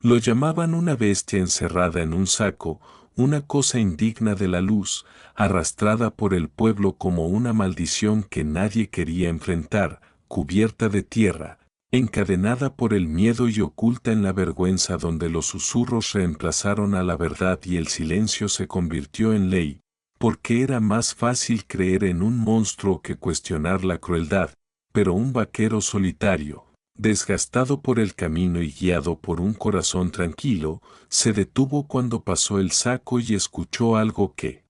Lo llamaban una bestia encerrada en un saco, una cosa indigna de la luz, arrastrada por el pueblo como una maldición que nadie quería enfrentar, cubierta de tierra, encadenada por el miedo y oculta en la vergüenza donde los susurros reemplazaron a la verdad y el silencio se convirtió en ley, porque era más fácil creer en un monstruo que cuestionar la crueldad, pero un vaquero solitario, desgastado por el camino y guiado por un corazón tranquilo, se detuvo cuando pasó el saco y escuchó algo que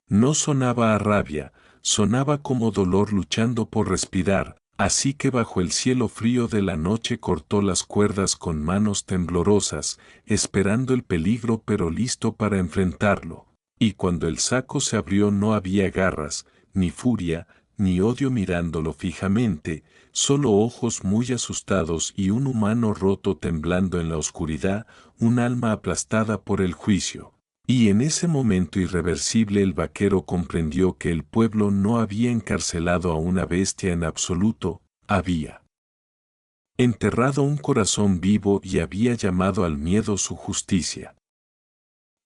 no sonaba a rabia, sonaba como dolor luchando por respirar, así que bajo el cielo frío de la noche cortó las cuerdas con manos temblorosas, esperando el peligro pero listo para enfrentarlo. Y cuando el saco se abrió no había garras, ni furia, ni odio mirándolo fijamente, solo ojos muy asustados y un humano roto temblando en la oscuridad, un alma aplastada por el juicio. Y en ese momento irreversible el vaquero comprendió que el pueblo no había encarcelado a una bestia en absoluto, había enterrado un corazón vivo y había llamado al miedo su justicia.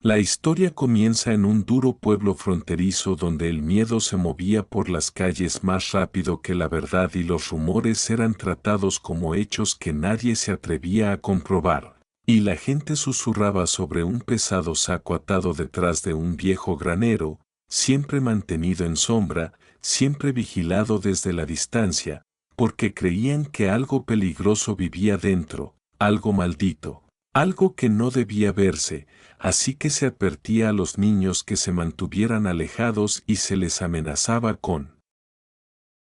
La historia comienza en un duro pueblo fronterizo donde el miedo se movía por las calles más rápido que la verdad y los rumores eran tratados como hechos que nadie se atrevía a comprobar. Y la gente susurraba sobre un pesado saco atado detrás de un viejo granero, siempre mantenido en sombra, siempre vigilado desde la distancia, porque creían que algo peligroso vivía dentro, algo maldito, algo que no debía verse, así que se advertía a los niños que se mantuvieran alejados y se les amenazaba con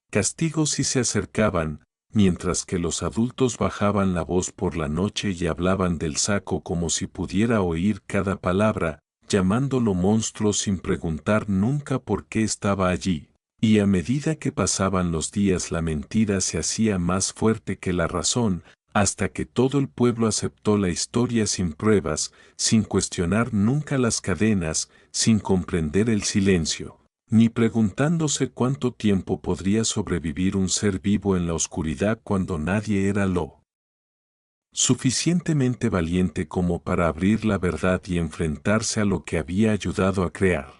castigos si se acercaban, mientras que los adultos bajaban la voz por la noche y hablaban del saco como si pudiera oír cada palabra, llamándolo monstruo sin preguntar nunca por qué estaba allí. Y a medida que pasaban los días la mentira se hacía más fuerte que la razón, hasta que todo el pueblo aceptó la historia sin pruebas, sin cuestionar nunca las cadenas, sin comprender el silencio, ni preguntándose cuánto tiempo podría sobrevivir un ser vivo en la oscuridad cuando nadie era lo suficientemente valiente como para abrir la verdad y enfrentarse a lo que había ayudado a crear.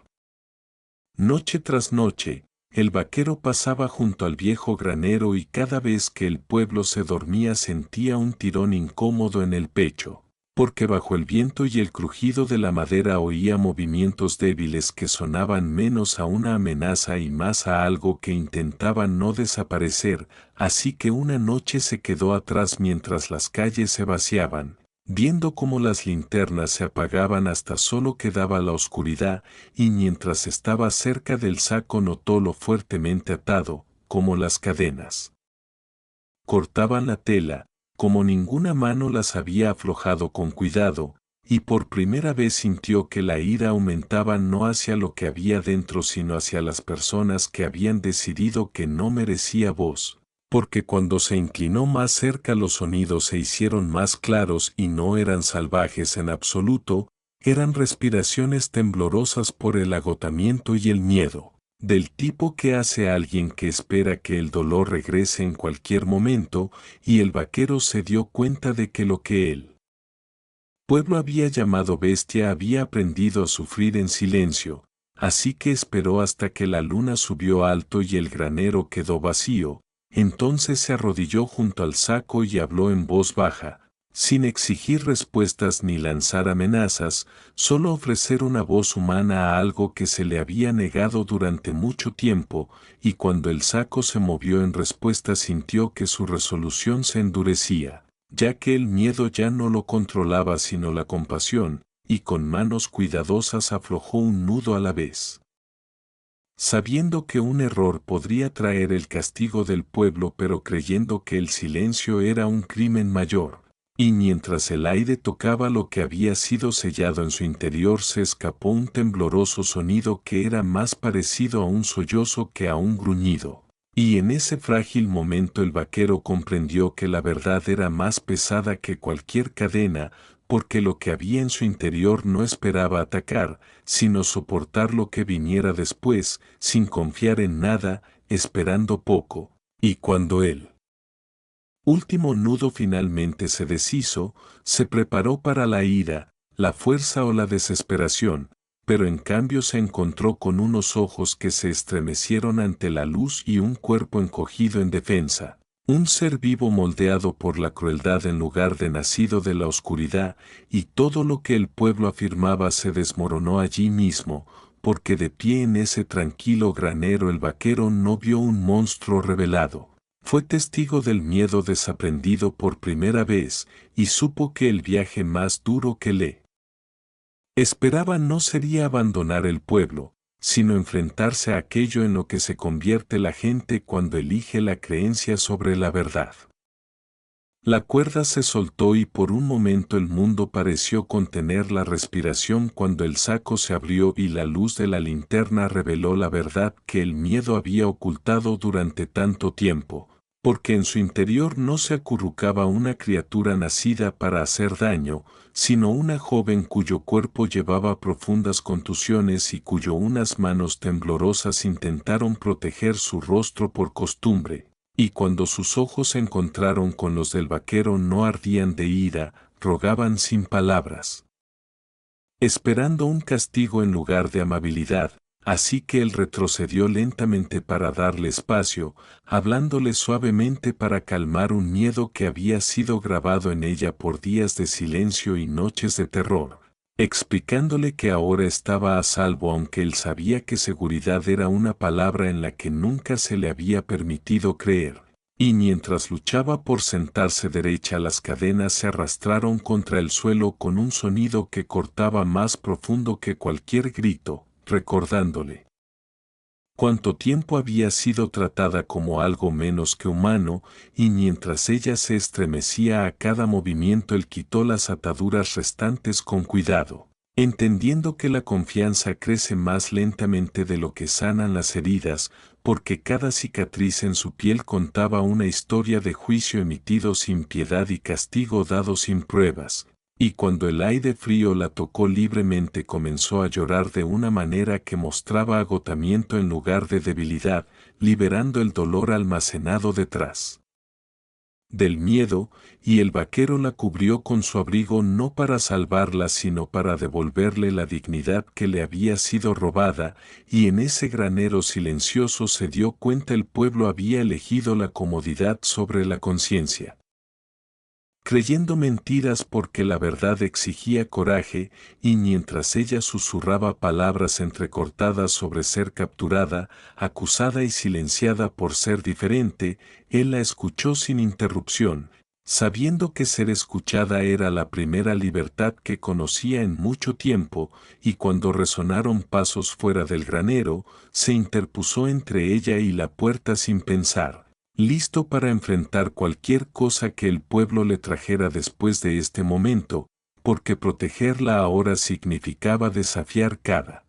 Noche tras noche, el vaquero pasaba junto al viejo granero y cada vez que el pueblo se dormía sentía un tirón incómodo en el pecho, porque bajo el viento y el crujido de la madera oía movimientos débiles que sonaban menos a una amenaza y más a algo que intentaba no desaparecer, así que una noche se quedó atrás mientras las calles se vaciaban, viendo cómo las linternas se apagaban hasta solo quedaba la oscuridad, y mientras estaba cerca del saco notó lo fuertemente atado, como las cadenas cortaban la tela, como ninguna mano las había aflojado con cuidado, y por primera vez sintió que la ira aumentaba no hacia lo que había dentro sino hacia las personas que habían decidido que no merecía voz, porque cuando se inclinó más cerca los sonidos se hicieron más claros y no eran salvajes en absoluto, eran respiraciones temblorosas por el agotamiento y el miedo, del tipo que hace alguien que espera que el dolor regrese en cualquier momento, y el vaquero se dio cuenta de que lo que el pueblo había llamado bestia había aprendido a sufrir en silencio, así que esperó hasta que la luna subió alto y el granero quedó vacío, entonces se arrodilló junto al saco y habló en voz baja, sin exigir respuestas ni lanzar amenazas, solo ofrecer una voz humana a algo que se le había negado durante mucho tiempo, y cuando el saco se movió en respuesta sintió que su resolución se endurecía, ya que el miedo ya no lo controlaba sino la compasión, y con manos cuidadosas aflojó un nudo a la vez. Sabiendo que un error podría traer el castigo del pueblo pero creyendo que el silencio era un crimen mayor, y mientras el aire tocaba lo que había sido sellado en su interior se escapó un tembloroso sonido que era más parecido a un sollozo que a un gruñido. Y en ese frágil momento el vaquero comprendió que la verdad era más pesada que cualquier cadena, porque lo que había en su interior no esperaba atacar, sino soportar lo que viniera después, sin confiar en nada, esperando poco, y cuando él último nudo finalmente se deshizo, se preparó para la ira, la fuerza o la desesperación, pero en cambio se encontró con unos ojos que se estremecieron ante la luz y un cuerpo encogido en defensa. Un ser vivo moldeado por la crueldad en lugar de nacido de la oscuridad, y todo lo que el pueblo afirmaba se desmoronó allí mismo, porque de pie en ese tranquilo granero el vaquero no vio un monstruo revelado. Fue testigo del miedo desaprendido por primera vez, y supo que el viaje más duro que le esperaba no sería abandonar el pueblo, sino enfrentarse a aquello en lo que se convierte la gente cuando elige la creencia sobre la verdad. La cuerda se soltó y por un momento el mundo pareció contener la respiración cuando el saco se abrió y la luz de la linterna reveló la verdad que el miedo había ocultado durante tanto tiempo, porque en su interior no se acurrucaba una criatura nacida para hacer daño, sino una joven cuyo cuerpo llevaba profundas contusiones y cuyo unas manos temblorosas intentaron proteger su rostro por costumbre. Y cuando sus ojos se encontraron con los del vaquero no ardían de ira, rogaban sin palabras, esperando un castigo en lugar de amabilidad, así que él retrocedió lentamente para darle espacio, hablándole suavemente para calmar un miedo que había sido grabado en ella por días de silencio y noches de terror, explicándole que ahora estaba a salvo aunque él sabía que seguridad era una palabra en la que nunca se le había permitido creer. Y mientras luchaba por sentarse derecha las cadenas se arrastraron contra el suelo con un sonido que cortaba más profundo que cualquier grito, recordándole cuánto tiempo había sido tratada como algo menos que humano, y mientras ella se estremecía a cada movimiento él quitó las ataduras restantes con cuidado, entendiendo que la confianza crece más lentamente de lo que sanan las heridas, porque cada cicatriz en su piel contaba una historia de juicio emitido sin piedad y castigo dado sin pruebas. Y cuando el aire frío la tocó libremente comenzó a llorar de una manera que mostraba agotamiento en lugar de debilidad, liberando el dolor almacenado detrás del miedo, y el vaquero la cubrió con su abrigo no para salvarla sino para devolverle la dignidad que le había sido robada, y en ese granero silencioso se dio cuenta el pueblo había elegido la comodidad sobre la conciencia, creyendo mentiras porque la verdad exigía coraje, y mientras ella susurraba palabras entrecortadas sobre ser capturada, acusada y silenciada por ser diferente, él la escuchó sin interrupción, sabiendo que ser escuchada era la primera libertad que conocía en mucho tiempo, y cuando resonaron pasos fuera del granero, se interpuso entre ella y la puerta sin pensar, listo para enfrentar cualquier cosa que el pueblo le trajera después de este momento, porque protegerla ahora significaba desafiar cada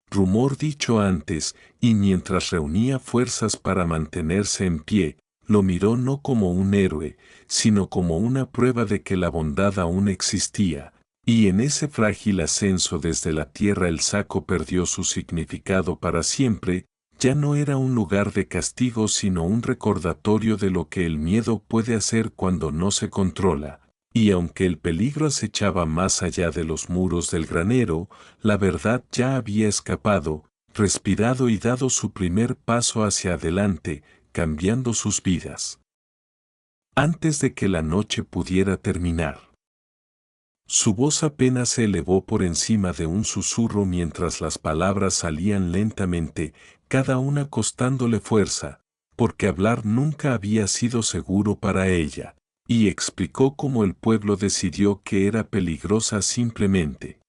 rumor dicho antes, y mientras reunía fuerzas para mantenerse en pie, lo miró no como un héroe, sino como una prueba de que la bondad aún existía, y en ese frágil ascenso desde la tierra el saco perdió su significado para siempre. Ya no era un lugar de castigo sino un recordatorio de lo que el miedo puede hacer cuando no se controla. Y aunque el peligro acechaba más allá de los muros del granero, la verdad ya había escapado, respirado y dado su primer paso hacia adelante, cambiando sus vidas. Antes de que la noche pudiera terminar, su voz apenas se elevó por encima de un susurro mientras las palabras salían lentamente, cada una costándole fuerza, porque hablar nunca había sido seguro para ella, y explicó cómo el pueblo decidió que era peligrosa simplemente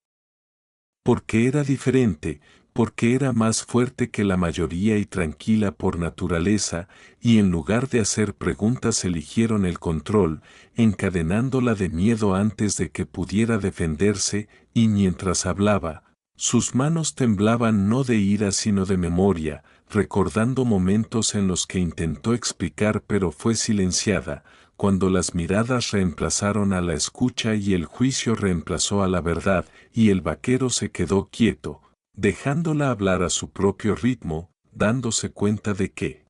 porque era diferente, porque era más fuerte que la mayoría y tranquila por naturaleza, y en lugar de hacer preguntas eligieron el control, encadenándola de miedo antes de que pudiera defenderse, y mientras hablaba, sus manos temblaban no de ira sino de memoria, recordando momentos en los que intentó explicar pero fue silenciada, cuando las miradas reemplazaron a la escucha y el juicio reemplazó a la verdad, y el vaquero se quedó quieto, dejándola hablar a su propio ritmo, dándose cuenta de que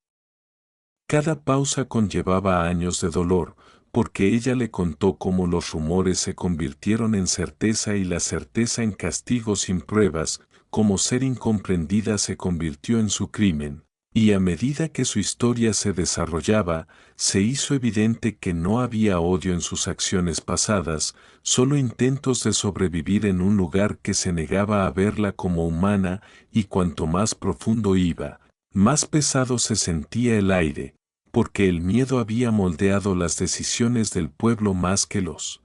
Cada pausa conllevaba años de dolor, porque ella le contó cómo los rumores se convirtieron en certeza y la certeza en castigo sin pruebas, cómo ser incomprendida se convirtió en su crimen. Y a medida que su historia se desarrollaba, se hizo evidente que no había odio en sus acciones pasadas, solo intentos de sobrevivir en un lugar que se negaba a verla como humana, y cuanto más profundo iba, más pesado se sentía el aire, porque el miedo había moldeado las decisiones del pueblo más que los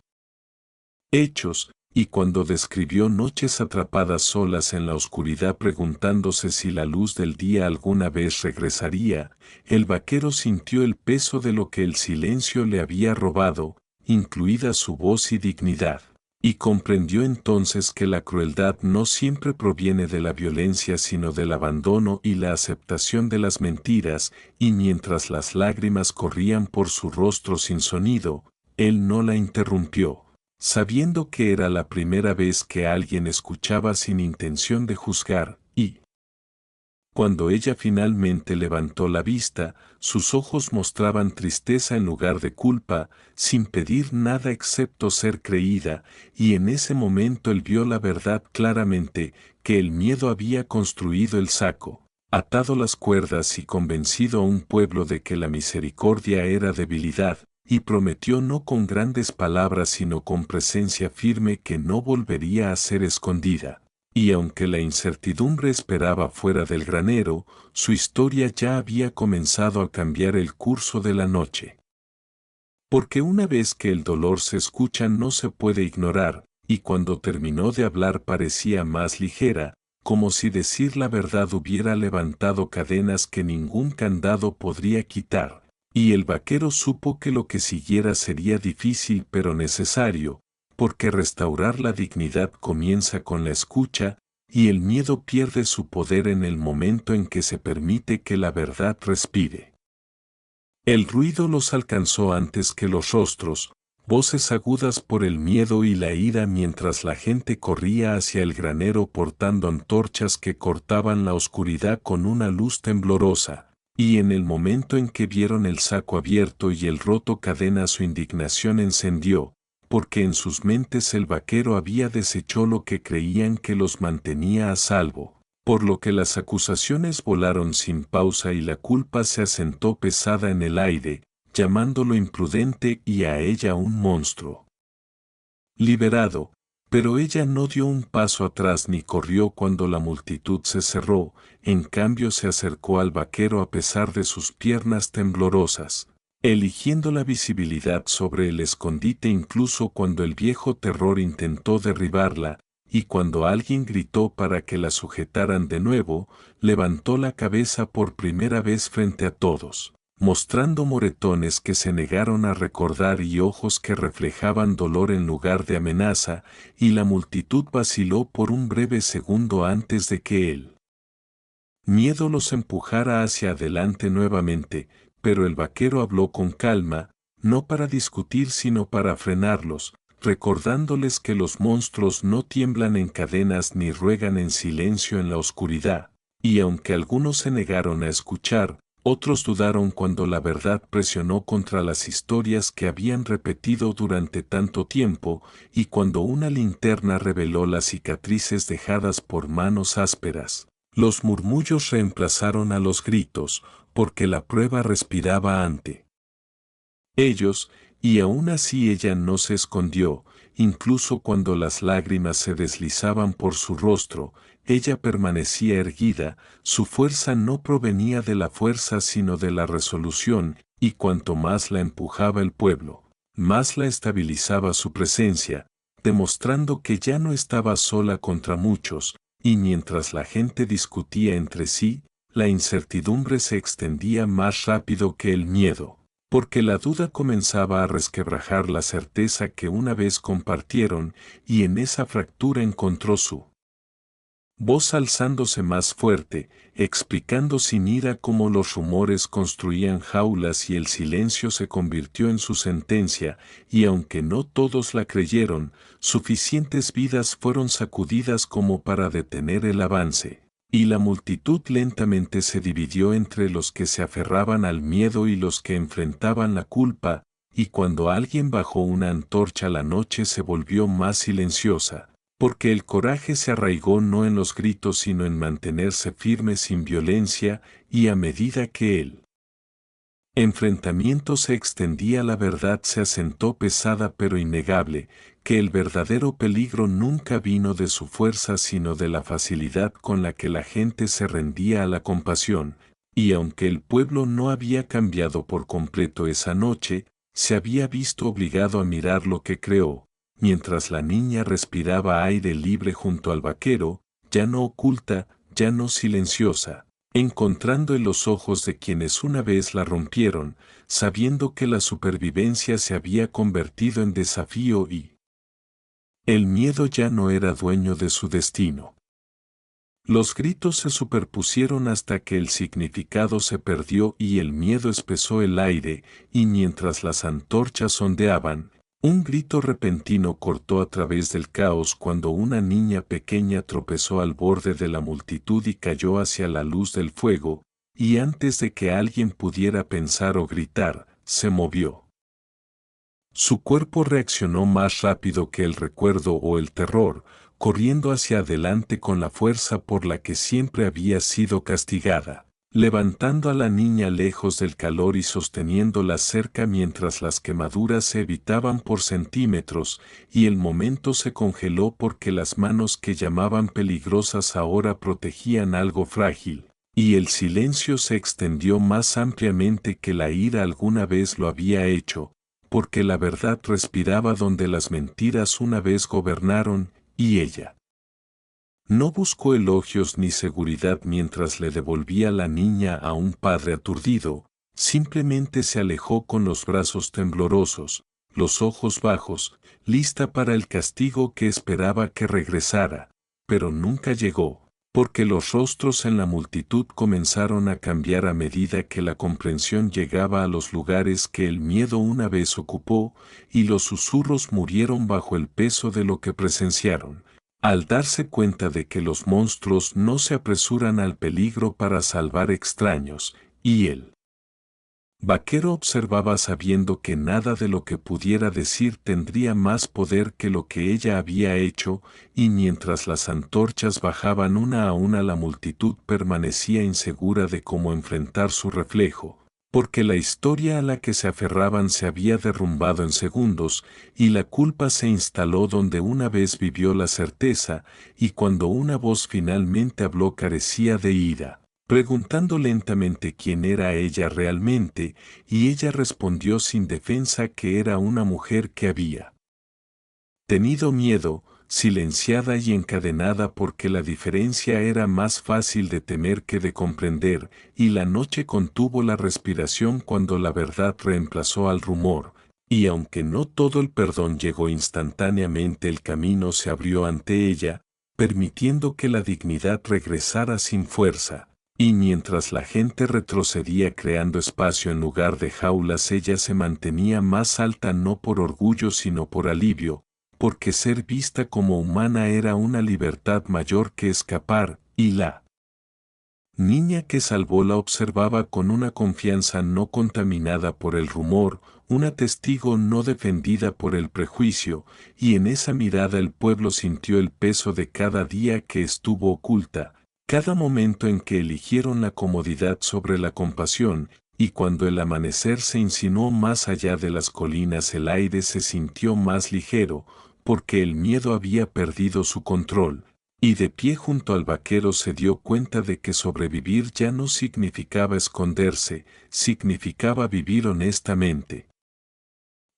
hechos, y cuando describió noches atrapadas solas en la oscuridad preguntándose si la luz del día alguna vez regresaría, el vaquero sintió el peso de lo que el silencio le había robado, incluida su voz y dignidad. Y comprendió entonces que la crueldad no siempre proviene de la violencia sino del abandono y la aceptación de las mentiras, y mientras las lágrimas corrían por su rostro sin sonido, él no la interrumpió, sabiendo que era la primera vez que alguien escuchaba sin intención de juzgar, y cuando ella finalmente levantó la vista, sus ojos mostraban tristeza en lugar de culpa, sin pedir nada excepto ser creída, y en ese momento él vio la verdad claramente, que el miedo había construido el saco, atado las cuerdas y convencido a un pueblo de que la misericordia era debilidad, y prometió no con grandes palabras sino con presencia firme que no volvería a ser escondida. Y aunque la incertidumbre esperaba fuera del granero, su historia ya había comenzado a cambiar el curso de la noche. Porque una vez que el dolor se escucha no se puede ignorar, y cuando terminó de hablar parecía más ligera, como si decir la verdad hubiera levantado cadenas que ningún candado podría quitar. Y el vaquero supo que lo que siguiera sería difícil pero necesario, porque restaurar la dignidad comienza con la escucha, y el miedo pierde su poder en el momento en que se permite que la verdad respire. El ruido los alcanzó antes que los rostros, voces agudas por el miedo y la ira mientras la gente corría hacia el granero portando antorchas que cortaban la oscuridad con una luz temblorosa. Y en el momento en que vieron el saco abierto y el roto cadena su indignación encendió, porque en sus mentes el vaquero había deshecho lo que creían que los mantenía a salvo, por lo que las acusaciones volaron sin pausa y la culpa se asentó pesada en el aire, llamándolo imprudente y a ella un monstruo. Liberado, pero ella no dio un paso atrás ni corrió cuando la multitud se cerró, en cambio se acercó al vaquero a pesar de sus piernas temblorosas, eligiendo la visibilidad sobre el escondite incluso cuando el viejo terror intentó derribarla, y cuando alguien gritó para que la sujetaran de nuevo, levantó la cabeza por primera vez frente a todos, mostrando moretones que se negaron a recordar y ojos que reflejaban dolor en lugar de amenaza, y la multitud vaciló por un breve segundo antes de que el miedo los empujara hacia adelante nuevamente, pero el vaquero habló con calma, no para discutir sino para frenarlos, recordándoles que los monstruos no tiemblan en cadenas ni ruegan en silencio en la oscuridad, y aunque algunos se negaron a escuchar, otros dudaron cuando la verdad presionó contra las historias que habían repetido durante tanto tiempo, y cuando una linterna reveló las cicatrices dejadas por manos ásperas. Los murmullos reemplazaron a los gritos, porque la prueba respiraba ante ellos, y aún así ella no se escondió, incluso cuando las lágrimas se deslizaban por su rostro, ella permanecía erguida, su fuerza no provenía de la fuerza sino de la resolución, y cuanto más la empujaba el pueblo, más la estabilizaba su presencia, demostrando que ya no estaba sola contra muchos, y mientras la gente discutía entre sí, la incertidumbre se extendía más rápido que el miedo, porque la duda comenzaba a resquebrajar la certeza que una vez compartieron, y en esa fractura encontró su voz alzándose más fuerte, explicando sin ira cómo los rumores construían jaulas y el silencio se convirtió en su sentencia, y aunque no todos la creyeron, suficientes vidas fueron sacudidas como para detener el avance. Y la multitud lentamente se dividió entre los que se aferraban al miedo y los que enfrentaban la culpa, y cuando alguien bajó una antorcha la noche se volvió más silenciosa, porque el coraje se arraigó no en los gritos sino en mantenerse firme sin violencia, y a medida que el enfrentamiento se extendía la verdad se asentó pesada pero innegable, que el verdadero peligro nunca vino de su fuerza sino de la facilidad con la que la gente se rendía a la compasión, y aunque el pueblo no había cambiado por completo esa noche, se había visto obligado a mirar lo que creó, mientras la niña respiraba aire libre junto al vaquero, ya no oculta, ya no silenciosa, encontrando en los ojos de quienes una vez la rompieron, sabiendo que la supervivencia se había convertido en desafío y el miedo ya no era dueño de su destino. Los gritos se superpusieron hasta que el significado se perdió y el miedo espesó el aire, y mientras las antorchas ondeaban, un grito repentino cortó a través del caos cuando una niña pequeña tropezó al borde de la multitud y cayó hacia la luz del fuego, y antes de que alguien pudiera pensar o gritar, se movió. Su cuerpo reaccionó más rápido que el recuerdo o el terror, corriendo hacia adelante con la fuerza por la que siempre había sido castigada, levantando a la niña lejos del calor y sosteniéndola cerca mientras las quemaduras se evitaban por centímetros, y el momento se congeló porque las manos que llamaban peligrosas ahora protegían algo frágil, y el silencio se extendió más ampliamente que la ira alguna vez lo había hecho, porque la verdad respiraba donde las mentiras una vez gobernaron, y ella no buscó elogios ni seguridad mientras le devolvía la niña a un padre aturdido, simplemente se alejó con los brazos temblorosos, los ojos bajos, lista para el castigo que esperaba que regresara, pero nunca llegó, porque los rostros en la multitud comenzaron a cambiar a medida que la comprensión llegaba a los lugares que el miedo una vez ocupó, y los susurros murieron bajo el peso de lo que presenciaron, al darse cuenta de que los monstruos no se apresuran al peligro para salvar extraños, y él. Vaquero observaba sabiendo que nada de lo que pudiera decir tendría más poder que lo que ella había hecho, y mientras las antorchas bajaban una a una la multitud permanecía insegura de cómo enfrentar su reflejo, porque la historia a la que se aferraban se había derrumbado en segundos, y la culpa se instaló donde una vez vivió la certeza, y cuando una voz finalmente habló carecía de ira, preguntando lentamente quién era ella realmente, y ella respondió sin defensa que era una mujer que había tenido miedo, silenciada y encadenada porque la diferencia era más fácil de temer que de comprender, y la noche contuvo la respiración cuando la verdad reemplazó al rumor, y aunque no todo el perdón llegó instantáneamente, el camino se abrió ante ella, permitiendo que la dignidad regresara sin fuerza. Y mientras la gente retrocedía creando espacio en lugar de jaulas, ella se mantenía más alta no por orgullo sino por alivio, porque ser vista como humana era una libertad mayor que escapar, y la niña que salvó la observaba con una confianza no contaminada por el rumor, una testigo no defendida por el prejuicio, y en esa mirada el pueblo sintió el peso de cada día que estuvo oculta, cada momento en que eligieron la comodidad sobre la compasión, y cuando el amanecer se insinuó más allá de las colinas el aire se sintió más ligero, porque el miedo había perdido su control, y de pie junto al vaquero se dio cuenta de que sobrevivir ya no significaba esconderse, significaba vivir honestamente.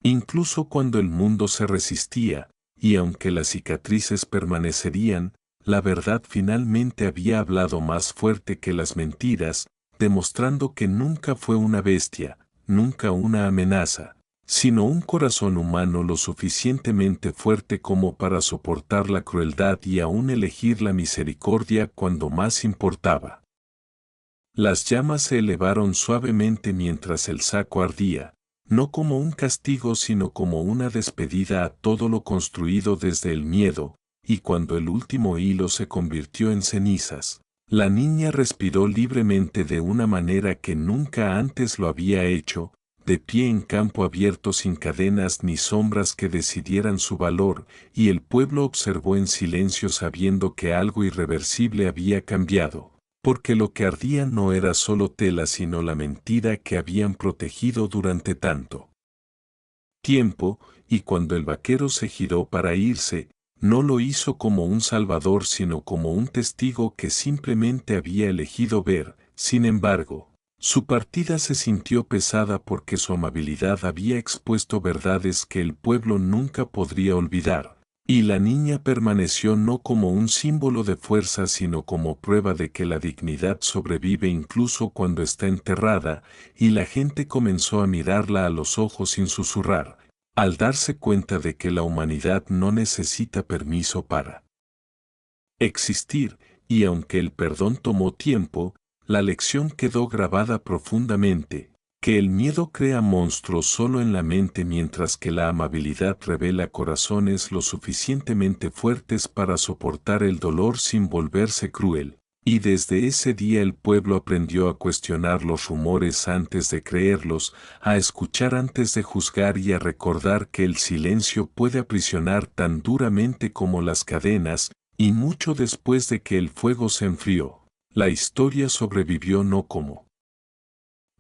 Incluso cuando el mundo se resistía, y aunque las cicatrices permanecerían, la verdad finalmente había hablado más fuerte que las mentiras, demostrando que nunca fue una bestia, nunca una amenaza, sino un corazón humano lo suficientemente fuerte como para soportar la crueldad y aún elegir la misericordia cuando más importaba. Las llamas se elevaron suavemente mientras el saco ardía, no como un castigo sino como una despedida a todo lo construido desde el miedo, y cuando el último hilo se convirtió en cenizas, La niña respiró libremente de una manera que nunca antes lo había hecho, de pie en campo abierto sin cadenas ni sombras que decidieran su valor, y el pueblo observó en silencio sabiendo que algo irreversible había cambiado, porque lo que ardía no era solo tela sino la mentira que habían protegido durante tanto tiempo, y cuando el vaquero se giró para irse, no lo hizo como un salvador sino como un testigo que simplemente había elegido ver. Sin embargo, su partida se sintió pesada porque su amabilidad había expuesto verdades que el pueblo nunca podría olvidar, y la niña permaneció no como un símbolo de fuerza sino como prueba de que la dignidad sobrevive incluso cuando está enterrada, y la gente comenzó a mirarla a los ojos sin susurrar, al darse cuenta de que la humanidad no necesita permiso para existir, y aunque el perdón tomó tiempo, la lección quedó grabada profundamente, que el miedo crea monstruos solo en la mente mientras que la amabilidad revela corazones lo suficientemente fuertes para soportar el dolor sin volverse cruel. Y desde ese día el pueblo aprendió a cuestionar los rumores antes de creerlos, a escuchar antes de juzgar y a recordar que el silencio puede aprisionar tan duramente como las cadenas, y mucho después de que el fuego se enfrió, la historia sobrevivió no como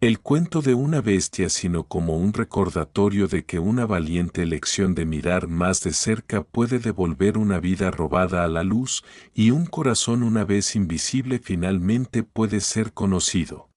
el cuento de una bestia sino como un recordatorio de que una valiente elección de mirar más de cerca puede devolver una vida robada a la luz, y un corazón una vez invisible finalmente puede ser conocido.